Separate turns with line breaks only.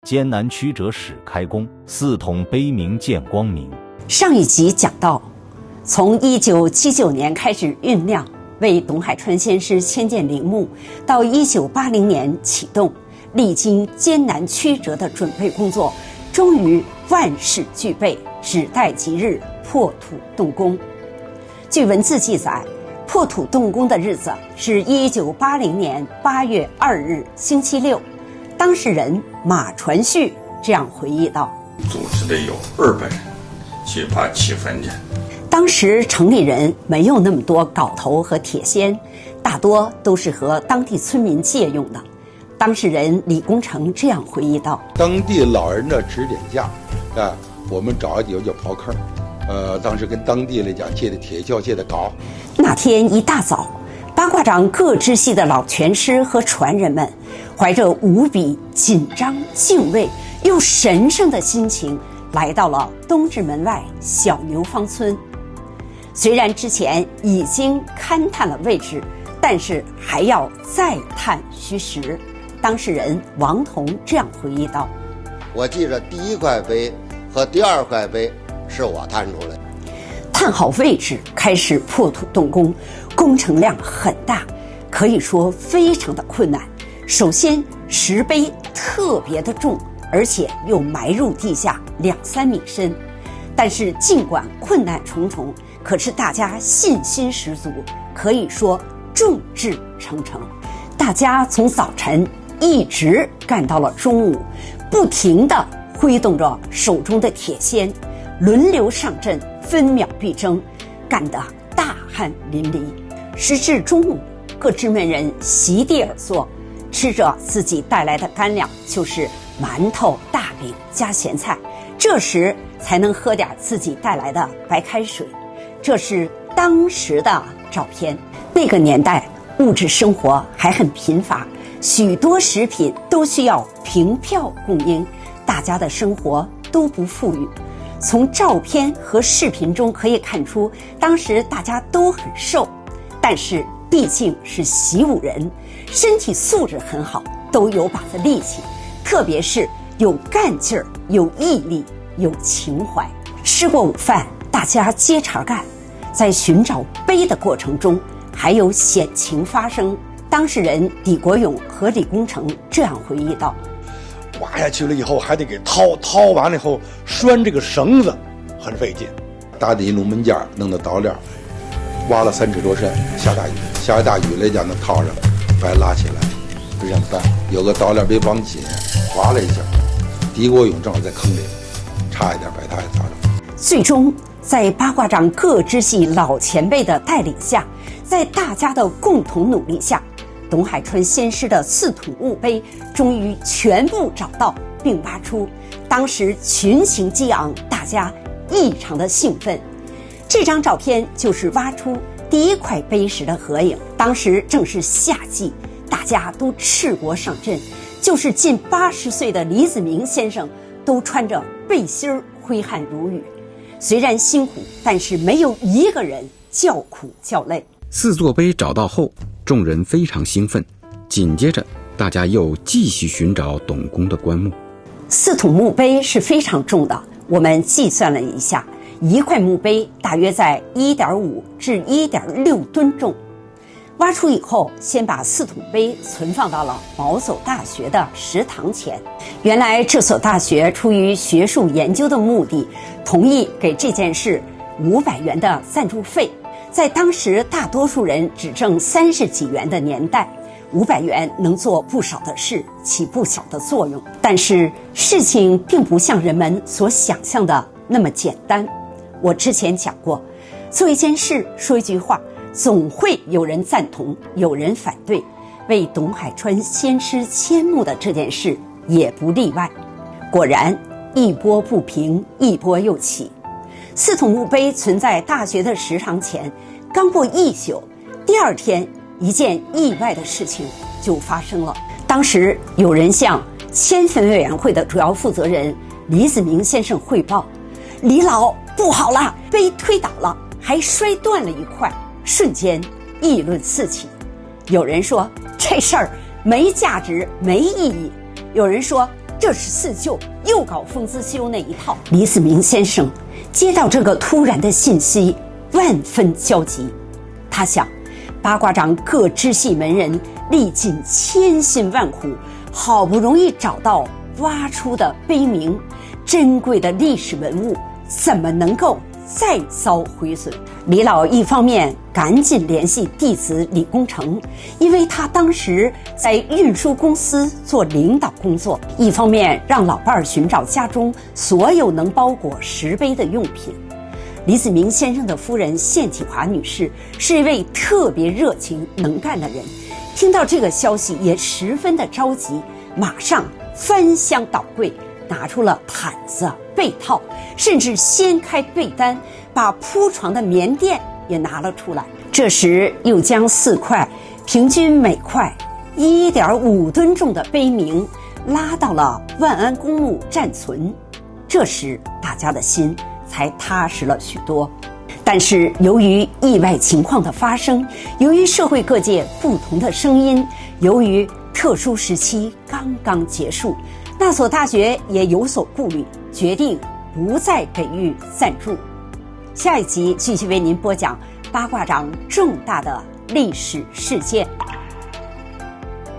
艰难曲折始开工，四统悲鸣见光明。
上一集讲到，从1979年开始酝酿为董海川先师迁建陵墓，到1980年启动，历经艰难曲折的准备工作，终于万事俱备，只待即日破土动工。据文字记载，破土动工的日子是1980年8月2日星期六。当事人马传旭这样回忆道：
组织的有200人去把起坟去。
当时城里人没有那么多镐头和铁锨，大多都是和当地村民借用的。当事人李功成这样回忆道：
当地老人的指点下，我们找一个叫刨坑，当时跟当地来讲借的铁锹借的镐。
那天一大早，八卦掌各支系的老拳师和传人们怀着无比紧张、敬畏又神圣的心情，来到了东直门外小牛坊村。虽然之前已经勘探了位置，但是还要再探虚实。当事人王彤这样回忆道：
我记着第1块碑和第2块碑是我探出来的。
探好位置，开始破土动工，工程量很大，可以说非常的困难。首先，石碑特别的重，而且又埋入地下2-3米深。但是尽管困难重重，可是大家信心十足，可以说众志成城。大家从早晨一直干到了中午，不停地挥动着手中的铁锨，轮流上阵，分秒必争，干得大汗淋漓。时至中午，各支门人席地而坐，吃着自己带来的干粮，就是馒头、大饼加咸菜，这时才能喝点自己带来的白开水。这是当时的照片。那个年代物质生活还很贫乏，许多食品都需要凭票供应，大家的生活都不富裕。从照片和视频中可以看出，当时大家都很瘦，但是毕竟是习武人，身体素质很好，都有把子力气，特别是有干劲儿、有毅力、有情怀。吃过午饭，大家接茬干，在寻找碑的过程中，还有险情发生。当事人李国勇和李功成这样回忆道：
挖下去了以后，还得给掏完了以后拴这个绳子，很费劲。打底龙门架弄到刀链，挖了3尺多深，下大雨来讲，那套上把它拉起来，就这样办。有个刀链没绑紧，滑了一下，李国勇正好在坑里，差一点把他也砸着。
最终在八卦掌各支系老前辈的带领下，在大家的共同努力下，董海川先师的4土墓碑终于全部找到并挖出。当时群情激昂，大家异常的兴奋。这张照片就是挖出第1块碑时的合影。当时正是夏季，大家都赤膊上阵，就是近80岁的李子明先生都穿着背心挥汗如雨。虽然辛苦，但是没有一个人叫苦叫累。
4座碑找到后，众人非常兴奋，紧接着大家又继续寻找董公的棺木。
4土墓碑是非常重的，我们计算了一下，1块墓碑大约在1.5至1.6吨重。挖出以后，先把4土碑存放到了毛叟大学的食堂前。原来这所大学出于学术研究的目的，同意给这件事500元的赞助费。在当时大多数人只挣30几元的年代，500元能做不少的事，起不小的作用。但是事情并不像人们所想象的那么简单。我之前讲过，做一件事，说一句话，总会有人赞同，有人反对。为董海川先师迁墓的这件事也不例外。果然，一波不平，一波又起。4土墓碑存在大学的食堂前，刚过1宿，第2天一件意外的事情就发生了。当时有人向迁坟委员会的主要负责人李子明先生汇报，李老不好了，碑推倒了，还摔断了1块。瞬间议论四起。有人说这事儿没价值没意义，有人说这是四旧，又搞封资修那一套。李子明先生接到这个突然的信息，万分焦急。他想，八卦掌各支系门人历尽千辛万苦，好不容易找到挖出的碑铭，珍贵的历史文物，怎么能够再遭毁损？李老一方面赶紧联系弟子李公成，因为他当时在运输公司做领导工作；一方面让老伴儿寻找家中所有能包裹石碑的用品。李子明先生的夫人谢启华女士是一位特别热情能干的人，听到这个消息也十分的着急，马上翻箱倒柜，拿出了毯子、被套，甚至掀开被单，把铺床的棉垫也拿了出来。这时又将4块平均每块1.5吨重的碑铭拉到了万安公墓暂存。这时大家的心才踏实了许多。但是由于意外情况的发生，由于社会各界不同的声音，由于特殊时期刚刚结束，那所大学也有所顾虑，决定不再给予赞助。下一集继续为您播讲八卦掌重大的历史事件。